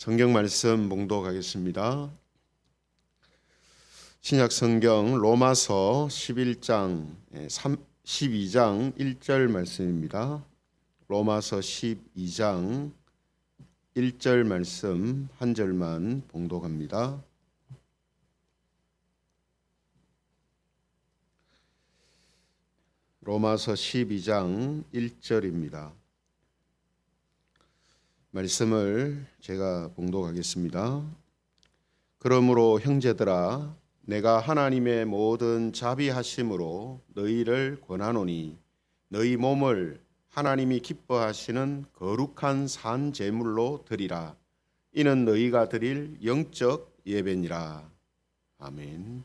성경 말씀 봉독하겠습니다. 신약 성경 로마서 11장 12장 1절 말씀입니다. 로마서 12장 1절 말씀 한 절만 봉독합니다. 로마서 12장 1절입니다. 말씀을 제가 봉독하겠습니다. 그러므로 형제들아 내가 하나님의 모든 자비하심으로 너희를 권하노니 너희 몸을 하나님이 기뻐하시는 거룩한 산 제물로 드리라. 이는 너희가 드릴 영적 예배니라. 아멘.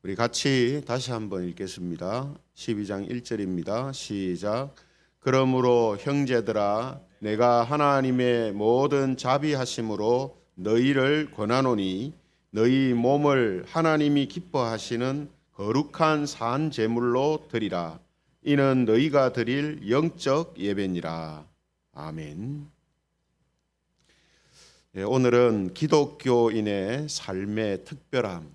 우리 같이 다시 한번 읽겠습니다. 12장 1절입니다. 시작. 그러므로 형제들아 내가 하나님의 모든 자비하심으로 너희를 권하노니 너희 몸을 하나님이 기뻐하시는 거룩한 산 제물로 드리라. 이는 너희가 드릴 영적 예배니라. 아멘. 오늘은 기독교인의 삶의 특별함,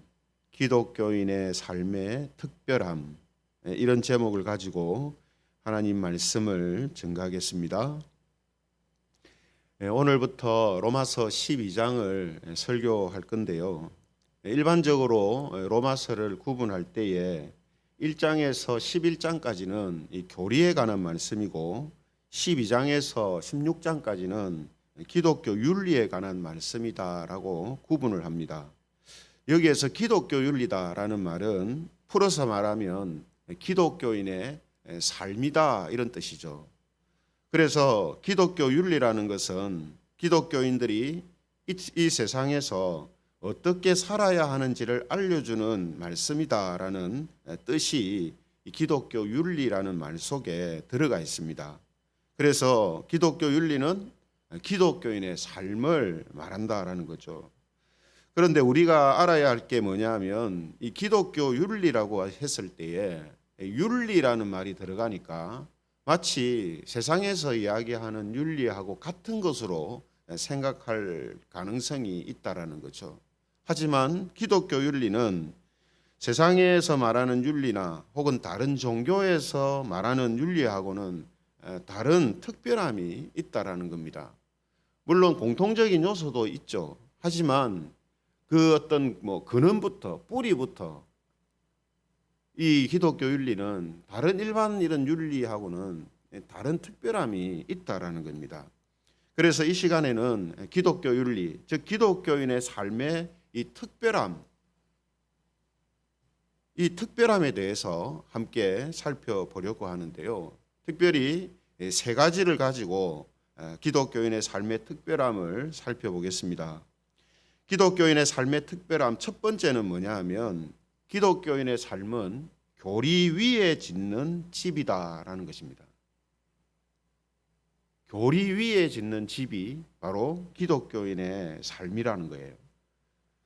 기독교인의 삶의 특별함, 이런 제목을 가지고 하나님 말씀을 증거하겠습니다. 오늘부터 로마서 12장을 설교할 건데요. 일반적으로 로마서를 구분할 때에 1장에서 11장까지는 이 교리에 관한 말씀이고 12장에서 16장까지는 기독교 윤리에 관한 말씀이다라고 구분을 합니다. 여기에서 기독교 윤리다라는 말은 풀어서 말하면 기독교인의 삶이다 이런 뜻이죠. 그래서 기독교 윤리라는 것은 기독교인들이 이 세상에서 어떻게 살아야 하는지를 알려주는 말씀이다라는 뜻이 기독교 윤리라는 말 속에 들어가 있습니다. 그래서 기독교 윤리는 기독교인의 삶을 말한다라는 거죠. 그런데 우리가 알아야 할 게 뭐냐면 이 기독교 윤리라고 했을 때에 윤리라는 말이 들어가니까 마치 세상에서 이야기하는 윤리하고 같은 것으로 생각할 가능성이 있다라는 거죠. 하지만 기독교 윤리는 세상에서 말하는 윤리나 혹은 다른 종교에서 말하는 윤리하고는 다른 특별함이 있다라는 겁니다. 물론 공통적인 요소도 있죠. 하지만 그 어떤 근원부터 뿌리부터 이 기독교 윤리는 다른 일반 이런 윤리하고는 다른 특별함이 있다라는 겁니다. 그래서 이 시간에는 기독교 윤리, 즉 기독교인의 삶의 이 특별함에 대해서 함께 살펴보려고 하는데요. 특별히 세 가지를 가지고 기독교인의 삶의 특별함을 살펴보겠습니다. 기독교인의 삶의 특별함 첫 번째는 뭐냐 하면 기독교인의 삶은 교리 위에 짓는 집이다라는 것입니다. 교리 위에 짓는 집이 바로 기독교인의 삶이라는 거예요.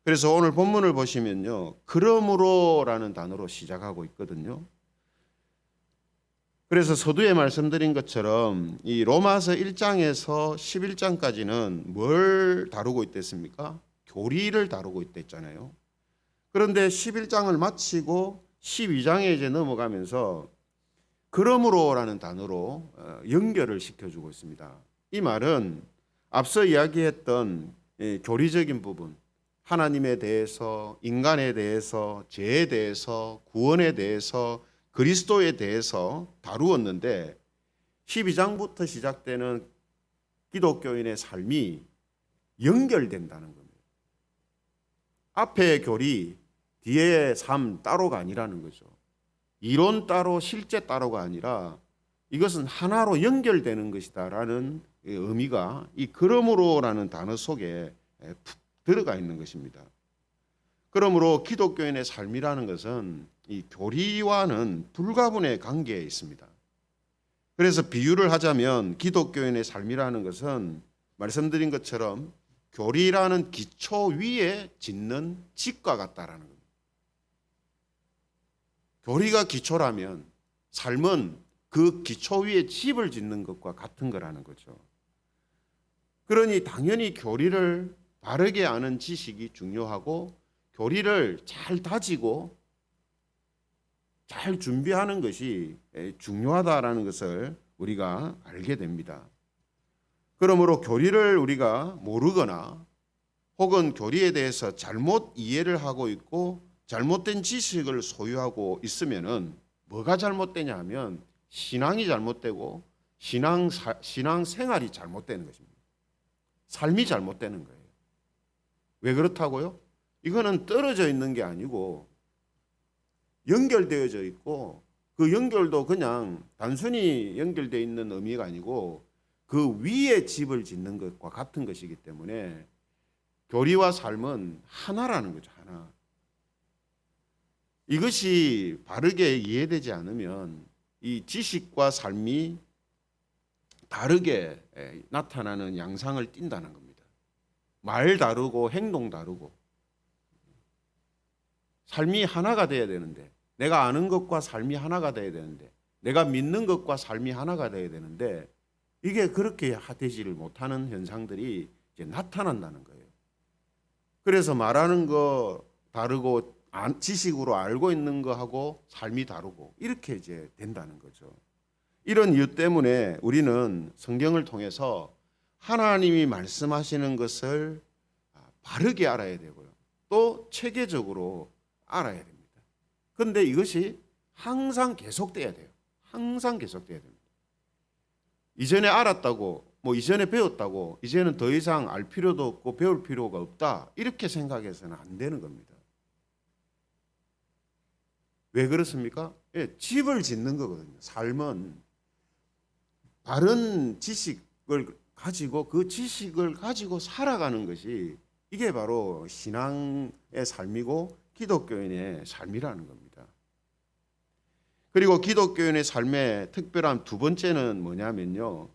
그래서 오늘 본문을 보시면요. 그러므로라는 단어로 시작하고 있거든요. 그래서 서두에 말씀드린 것처럼 이 로마서 1장에서 11장까지는 뭘 다루고 있댔습니까? 교리를 다루고 있댔잖아요. 그런데 11장을 마치고 12장에 이제 넘어가면서 그러므로라는 단어로 연결을 시켜주고 있습니다. 이 말은 앞서 이야기했던 교리적인 부분, 하나님에 대해서, 인간에 대해서, 죄에 대해서, 구원에 대해서, 그리스도에 대해서 다루었는데 12장부터 시작되는 기독교인의 삶이 연결된다는 겁니다. 앞의 교리, 뒤의 삶 따로가 아니라는 거죠. 이론 따로, 실제 따로가 아니라 이것은 하나로 연결되는 것이다라는 의미가 이 그러므로라는 단어 속에 푹 들어가 있는 것입니다. 그러므로 기독교인의 삶이라는 것은 이 교리와는 불가분의 관계에 있습니다. 그래서 비유를 하자면 기독교인의 삶이라는 것은 말씀드린 것처럼 교리라는 기초 위에 짓는 집과 같다라는 겁니다. 교리가 기초라면 삶은 그 기초 위에 집을 짓는 것과 같은 거라는 거죠. 그러니 당연히 교리를 바르게 아는 지식이 중요하고 교리를 잘 다지고 잘 준비하는 것이 중요하다라는 것을 우리가 알게 됩니다. 그러므로 교리를 우리가 모르거나 혹은 교리에 대해서 잘못 이해를 하고 있고 잘못된 지식을 소유하고 있으면은 뭐가 잘못되냐 하면 신앙이 잘못되고 신앙 생활이 잘못되는 것입니다. 삶이 잘못되는 거예요. 왜 그렇다고요? 이거는 떨어져 있는 게 아니고 연결되어져 있고 그 연결도 그냥 단순히 연결되어 있는 의미가 아니고 그 위에 집을 짓는 것과 같은 것이기 때문에 교리와 삶은 하나라는 거죠. 하나. 이것이 바르게 이해되지 않으면 이 지식과 삶이 다르게 나타나는 양상을 띈다는 겁니다. 말 다르고 행동 다르고 삶이 하나가 돼야 되는데 내가 아는 것과 삶이 하나가 돼야 되는데 내가 믿는 것과 삶이 하나가 돼야 되는데 이게 그렇게 되지를 못하는 현상들이 이제 나타난다는 거예요. 그래서 말하는 거 다르고 지식으로 알고 있는 거하고 삶이 다르고 이렇게 이제 된다는 거죠. 이런 이유 때문에 우리는 성경을 통해서 하나님이 말씀하시는 것을 바르게 알아야 되고요. 또 체계적으로 알아야 됩니다. 그런데 이것이 항상 계속돼야 돼요. 항상 계속돼야 됩니다. 이전에 알았다고 이전에 배웠다고 이제는 더 이상 알 필요도 없고 배울 필요가 없다 이렇게 생각해서는 안 되는 겁니다. 왜 그렇습니까? 집을 짓는 거거든요. 삶은 바른 지식을 가지고 그 지식을 가지고 살아가는 것이 이게 바로 신앙의 삶이고 기독교인의 삶이라는 겁니다. 그리고 기독교인의 삶의 특별한 두 번째는 뭐냐면요.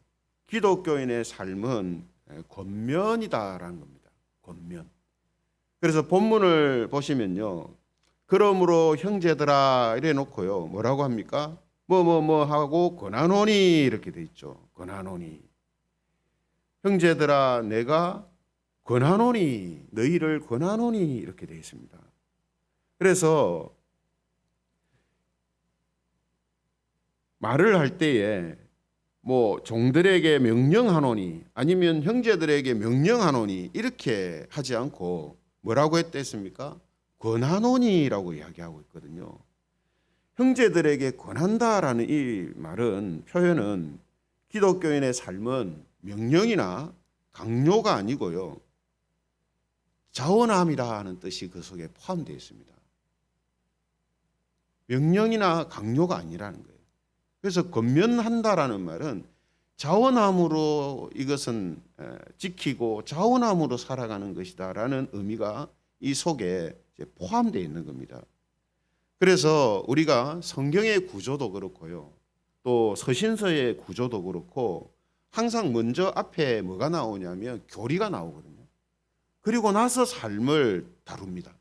기독교인의 삶은 권면이다라는 겁니다. 권면. 그래서 본문을 보시면요. 그러므로 형제들아 이래 놓고요. 뭐라고 합니까? 뭐 하고 권하노니 이렇게 돼 있죠. 권하노니. 형제들아 내가 권하노니 너희를 권하노니 이렇게 돼 있습니다. 그래서 말을 할 때에 종들에게 명령하노니 아니면 형제들에게 명령하노니 이렇게 하지 않고 뭐라고 했댔습니까? 권하노니라고 이야기하고 있거든요. 형제들에게 권한다라는 이 말은 표현은 기독교인의 삶은 명령이나 강요가 아니고요. 자원함이라는 뜻이 그 속에 포함되어 있습니다. 명령이나 강요가 아니라는 거예요. 그래서 권면한다라는 말은 자원함으로 이것은 지키고 자원함으로 살아가는 것이다라는 의미가 이 속에 포함되어 있는 겁니다. 그래서 우리가 성경의 구조도 그렇고요. 또 서신서의 구조도 그렇고 항상 먼저 앞에 뭐가 나오냐면 교리가 나오거든요. 그리고 나서 삶을 다룹니다.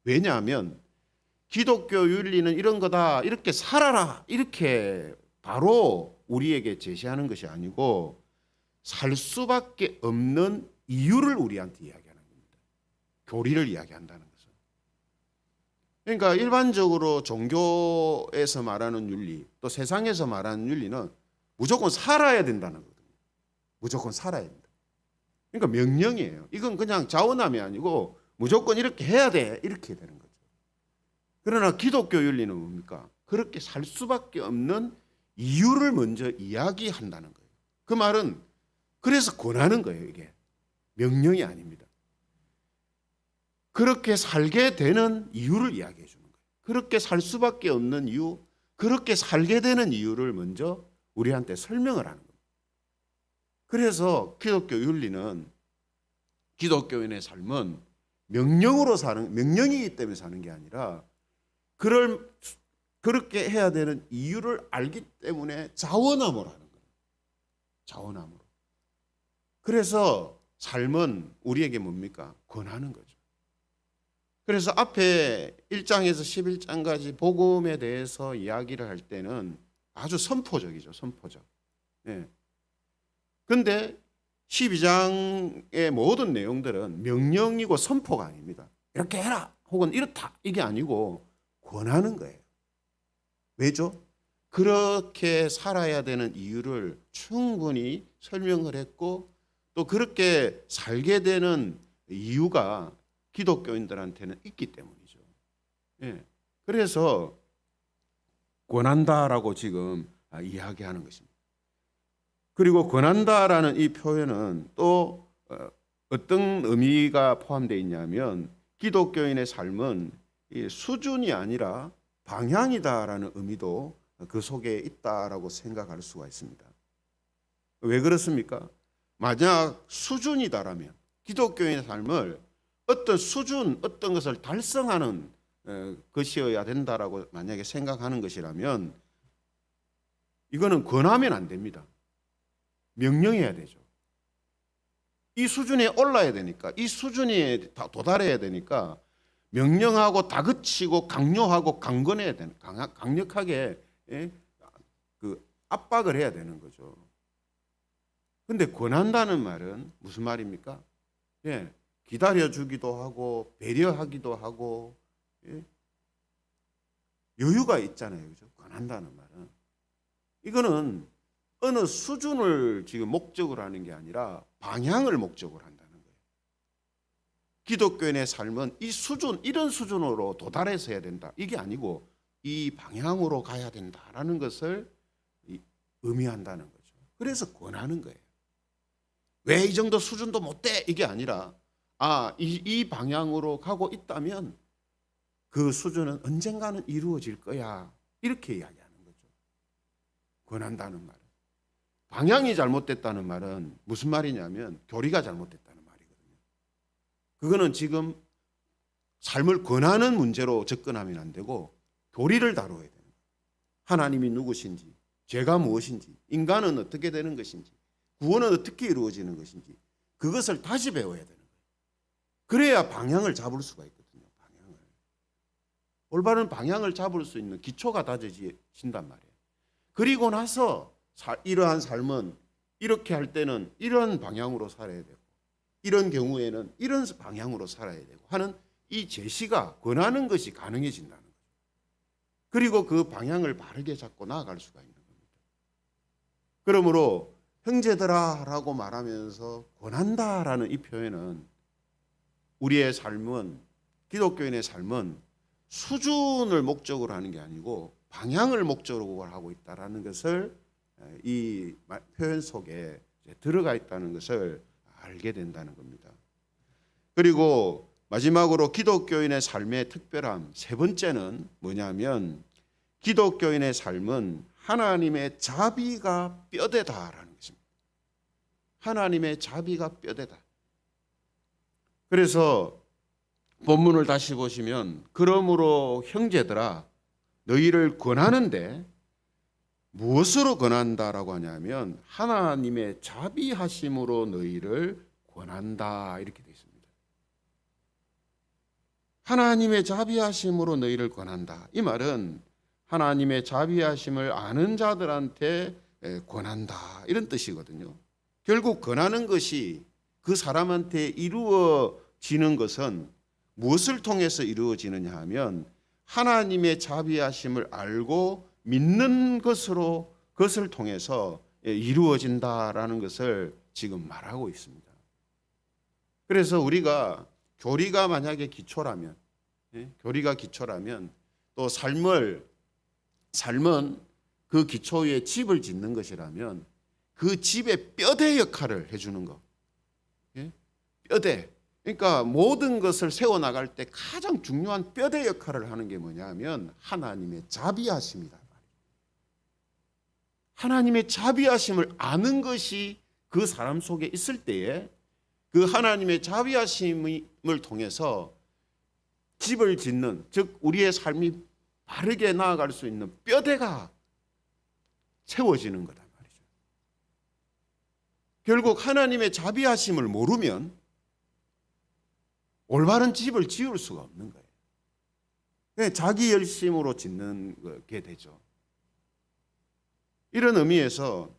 왜냐하면 기독교 윤리는 이런 거다. 이렇게 살아라. 이렇게 바로 우리에게 제시하는 것이 아니고 살 수밖에 없는 이유를 우리한테 이야기하는 겁니다. 교리를 이야기한다는 것은. 그러니까 일반적으로 종교에서 말하는 윤리, 또 세상에서 말하는 윤리는 무조건 살아야 된다는 거거든요. 무조건 살아야 된다. 그러니까 명령이에요. 이건 그냥 자원함이 아니고 무조건 이렇게 해야 돼. 이렇게 되는 거죠. 그러나 기독교 윤리는 뭡니까? 그렇게 살 수밖에 없는 이유를 먼저 이야기한다는 거예요. 그 말은 그래서 권하는 거예요. 이게 명령이 아닙니다. 그렇게 살게 되는 이유를 이야기해 주는 거예요. 그렇게 살 수밖에 없는 이유, 그렇게 살게 되는 이유를 먼저 우리한테 설명을 하는 거예요. 그래서 기독교 윤리는 기독교인의 삶은 명령이기 때문에 사는 게 아니라 그렇게 해야 되는 이유를 알기 때문에 자원함으로 하는 거예요. 자원함으로. 그래서 삶은 우리에게 뭡니까? 권하는 거죠. 그래서 앞에 1장에서 11장까지 복음에 대해서 이야기를 할 때는 아주 선포적이죠. 선포적. 예. 근데 12장의 모든 내용들은 명령이고 선포가 아닙니다. 이렇게 해라 혹은 이렇다 이게 아니고 권하는 거예요. 왜죠? 그렇게 살아야 되는 이유를 충분히 설명을 했고 또 그렇게 살게 되는 이유가 기독교인들한테는 있기 때문이죠. 예. 그래서 권한다라고 지금 이야기하는 것입니다. 그리고 권한다라는 이 표현은 또 어떤 의미가 포함되어 있냐면 기독교인의 삶은 수준이 아니라 방향이다라는 의미도 그 속에 있다라고 생각할 수가 있습니다. 왜 그렇습니까? 만약 수준이다라면 기독교인의 삶을 어떤 수준, 어떤 것을 달성하는 것이어야 된다라고 만약에 생각하는 것이라면 이거는 권하면 안 됩니다. 명령해야 되죠. 이 수준에 올라야 되니까, 이 수준에 도달해야 되니까 명령하고 다그치고 강요하고 강권해야 되는, 강력하게 그 압박을 해야 되는 거죠. 근데 권한다는 말은 무슨 말입니까? 예, 기다려주기도 하고 배려하기도 하고 여유가 있잖아요. 그죠? 권한다는 말은. 이거는 어느 수준을 지금 목적으로 하는 게 아니라 방향을 목적으로 한다는 거예요. 기독교인의 삶은 이 수준, 이런 수준으로 도달해서 해야 된다. 이게 아니고 이 방향으로 가야 된다라는 것을 의미한다는 거죠. 그래서 권하는 거예요. 왜 이 정도 수준도 못 돼? 이게 아니라 이 방향으로 가고 있다면 그 수준은 언젠가는 이루어질 거야. 이렇게 이야기하는 거죠. 권한다는 말은. 방향이 잘못됐다는 말은 무슨 말이냐면 교리가 잘못됐다는 말이거든요. 그거는 지금 삶을 권하는 문제로 접근하면 안 되고 교리를 다뤄야 돼요. 하나님이 누구신지, 죄가 무엇인지, 인간은 어떻게 되는 것인지, 구원은 어떻게 이루어지는 것인지 그것을 다시 배워야 되는 거예요. 그래야 방향을 잡을 수가 있거든요. 방향을. 올바른 방향을 잡을 수 있는 기초가 다져진단 말이에요. 그리고 나서 이러한 삶은 이렇게 할 때는 이런 방향으로 살아야 되고 이런 경우에는 이런 방향으로 살아야 되고 하는 이 제시가 권하는 것이 가능해진다는 거죠. 그리고 그 방향을 바르게 잡고 나아갈 수가 있는 겁니다. 그러므로 형제들아라고 말하면서 권한다라는 이 표현은 우리의 삶은 기독교인의 삶은 수준을 목적으로 하는 게 아니고 방향을 목적으로 하고 있다라는 것을 이 표현 속에 들어가 있다는 것을 알게 된다는 겁니다. 그리고 마지막으로 기독교인의 삶의 특별함 세 번째는 뭐냐면 기독교인의 삶은 하나님의 자비가 뼈대다라는 것입니다. 하나님의 자비가 뼈대다. 그래서 본문을 다시 보시면 그러므로 형제들아 너희를 권하는데 무엇으로 권한다라고 하냐면 하나님의 자비하심으로 너희를 권한다 이렇게 되어 있습니다. 하나님의 자비하심으로 너희를 권한다. 이 말은 하나님의 자비하심을 아는 자들한테 권한다 이런 뜻이거든요. 결국 권하는 것이 그 사람한테 이루어지는 것은 무엇을 통해서 이루어지느냐 하면 하나님의 자비하심을 알고 믿는 것을 통해서 이루어진다라는 것을 지금 말하고 있습니다. 그래서 우리가 교리가 만약에 기초라면, 교리가 기초라면 또 삶은 그 기초 위에 집을 짓는 것이라면 그 집의 뼈대 역할을 해주는 것, 뼈대. 그러니까 모든 것을 세워나갈 때 가장 중요한 뼈대 역할을 하는 게 뭐냐면 하나님의 자비하심이다. 하나님의 자비하심을 아는 것이 그 사람 속에 있을 때에 그 하나님의 자비하심을 통해서 집을 짓는, 즉 우리의 삶이 바르게 나아갈 수 있는 뼈대가 세워지는 거다 말이죠. 결국 하나님의 자비하심을 모르면 올바른 집을 지을 수가 없는 거예요. 자기 열심으로 짓는 게 되죠. 이런 의미에서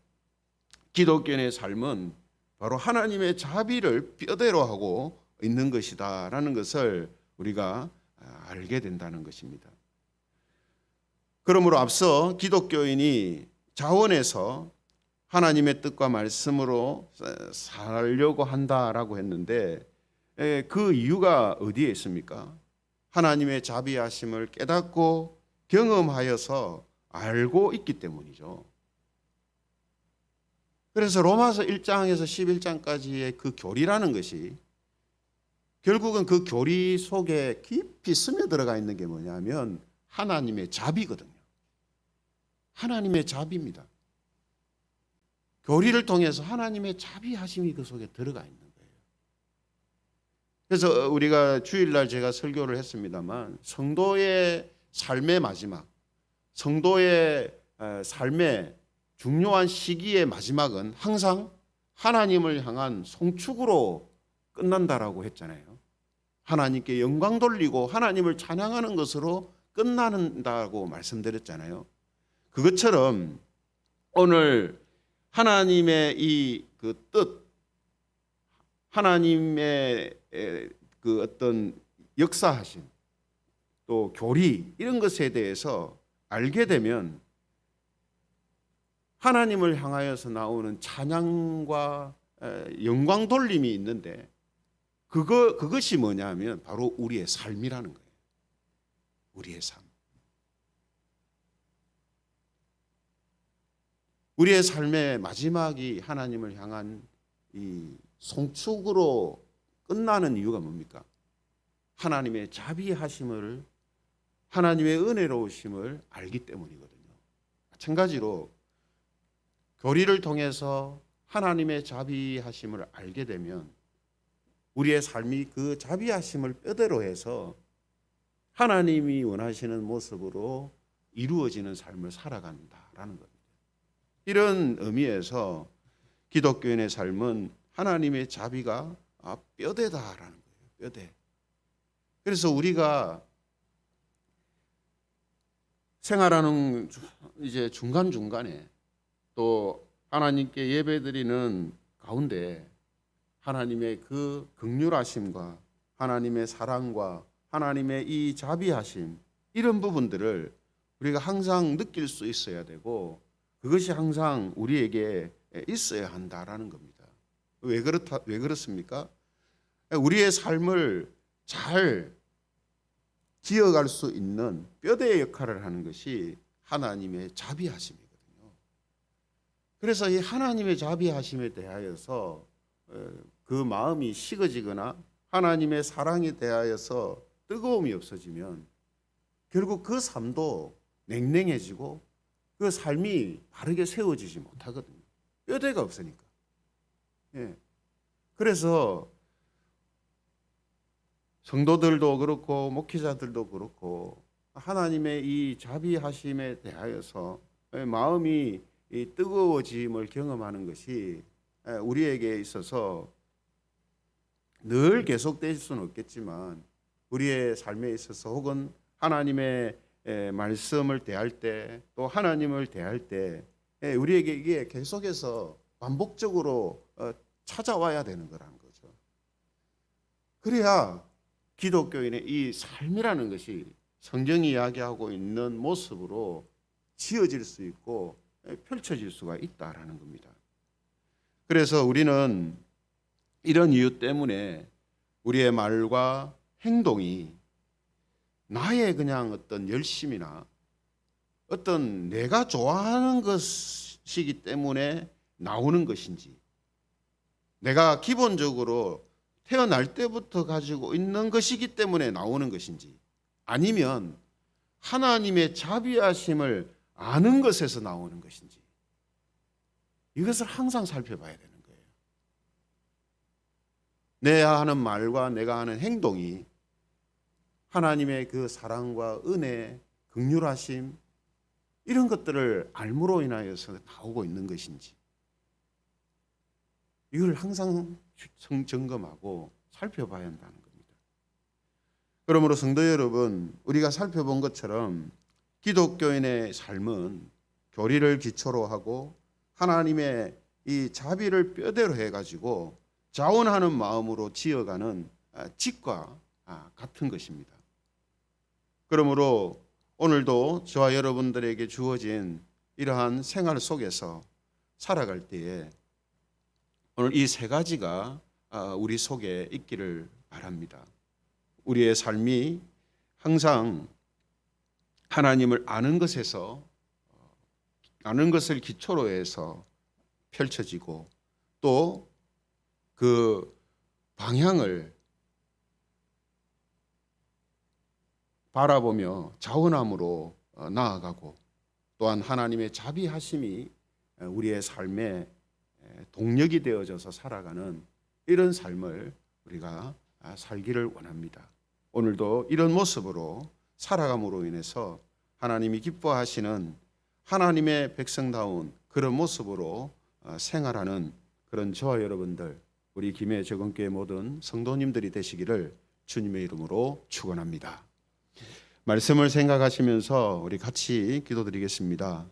기독교인의 삶은 바로 하나님의 자비를 뼈대로 하고 있는 것이다라는 것을 우리가 알게 된다는 것입니다. 그러므로 앞서 기독교인이 자원해서 하나님의 뜻과 말씀으로 살려고 한다라고 했는데 그 이유가 어디에 있습니까? 하나님의 자비하심을 깨닫고 경험하여서 알고 있기 때문이죠. 그래서 로마서 1장에서 11장까지의 그 교리라는 것이 결국은 그 교리 속에 깊이 스며들어가 있는 게 뭐냐면 하나님의 자비거든요. 하나님의 자비입니다. 교리를 통해서 하나님의 자비하심이 그 속에 들어가 있는 거예요. 그래서 우리가 주일날 제가 설교를 했습니다만 성도의 삶의 마지막, 성도의 삶의 중요한 시기의 마지막은 항상 하나님을 향한 송축으로 끝난다라고 했잖아요. 하나님께 영광 돌리고 하나님을 찬양하는 것으로 끝난다고 말씀드렸잖아요. 그것처럼 오늘 하나님의 이 그 뜻, 하나님의 그 어떤 역사하심, 또 교리 이런 것에 대해서 알게 되면 하나님을 향하여서 나오는 찬양과 영광 돌림이 있는데 그것이 뭐냐면 바로 우리의 삶이라는 거예요. 우리의 삶. 우리의 삶의 마지막이 하나님을 향한 이 송축으로 끝나는 이유가 뭡니까? 하나님의 자비하심을, 하나님의 은혜로우심을 알기 때문이거든요. 마찬가지로 교리를 통해서 하나님의 자비하심을 알게 되면 우리의 삶이 그 자비하심을 뼈대로 해서 하나님이 원하시는 모습으로 이루어지는 삶을 살아간다라는 겁니다. 이런 의미에서 기독교인의 삶은 하나님의 자비가 뼈대다라는 거예요. 뼈대. 그래서 우리가 생활하는 이제 중간중간에 또 하나님께 예배드리는 가운데 하나님의 그 긍휼하심과 하나님의 사랑과 하나님의 이 자비하심 이런 부분들을 우리가 항상 느낄 수 있어야 되고 그것이 항상 우리에게 있어야 한다라는 겁니다. 왜 그렇습니까? 우리의 삶을 잘 지어갈 수 있는 뼈대의 역할을 하는 것이 하나님의 자비하심이거든요. 그래서 이 하나님의 자비하심에 대하여서 그 마음이 식어지거나 하나님의 사랑에 대하여서 뜨거움이 없어지면 결국 그 삶도 냉랭해지고 그 삶이 바르게 세워지지 못하거든요. 뼈대가 없으니까. 예. 그래서 성도들도 그렇고 목회자들도 그렇고 하나님의 이 자비하심에 대하여서 마음이 이 뜨거워짐을 경험하는 것이 우리에게 있어서 늘 계속될 수는 없겠지만 우리의 삶에 있어서 혹은 하나님의 말씀을 대할 때 또 하나님을 대할 때 우리에게 이게 계속해서 반복적으로 찾아와야 되는 거라는 거죠. 그래야 기독교인의 이 삶이라는 것이 성경이 이야기하고 있는 모습으로 지어질 수 있고 펼쳐질 수가 있다라는 겁니다. 그래서 우리는 이런 이유 때문에 우리의 말과 행동이 나의 그냥 어떤 열심이나 어떤 내가 좋아하는 것이기 때문에 나오는 것인지, 내가 기본적으로 태어날 때부터 가지고 있는 것이기 때문에 나오는 것인지, 아니면 하나님의 자비하심을 아는 것에서 나오는 것인지, 이것을 항상 살펴봐야 되는 거예요. 내가 하는 말과 내가 하는 행동이 하나님의 그 사랑과 은혜, 긍휼하심 이런 것들을 알므로 인하여서 나오고 있는 것인지 이걸 항상 점검하고 살펴봐야 한다는 겁니다. 그러므로 성도 여러분, 우리가 살펴본 것처럼 기독교인의 삶은 교리를 기초로 하고 하나님의 이 자비를 뼈대로 해가지고 자원하는 마음으로 지어가는 집과 같은 것입니다. 그러므로 오늘도 저와 여러분들에게 주어진 이러한 생활 속에서 살아갈 때에 오늘 이 세 가지가 우리 속에 있기를 바랍니다. 우리의 삶이 항상 하나님을 아는 것에서 아는 것을 기초로 해서 펼쳐지고 또 그 방향을 바라보며 자원함으로 나아가고 또한 하나님의 자비하심이 우리의 삶의 동력이 되어져서 살아가는 이런 삶을 우리가 살기를 원합니다. 오늘도 이런 모습으로 살아감으로 인해서 하나님이 기뻐하시는 하나님의 백성다운 그런 모습으로 생활하는 그런 저와 여러분들, 우리 김해 적은교회 모든 성도님들이 되시기를 주님의 이름으로 축원합니다. 말씀을 생각하시면서 우리 같이 기도드리겠습니다.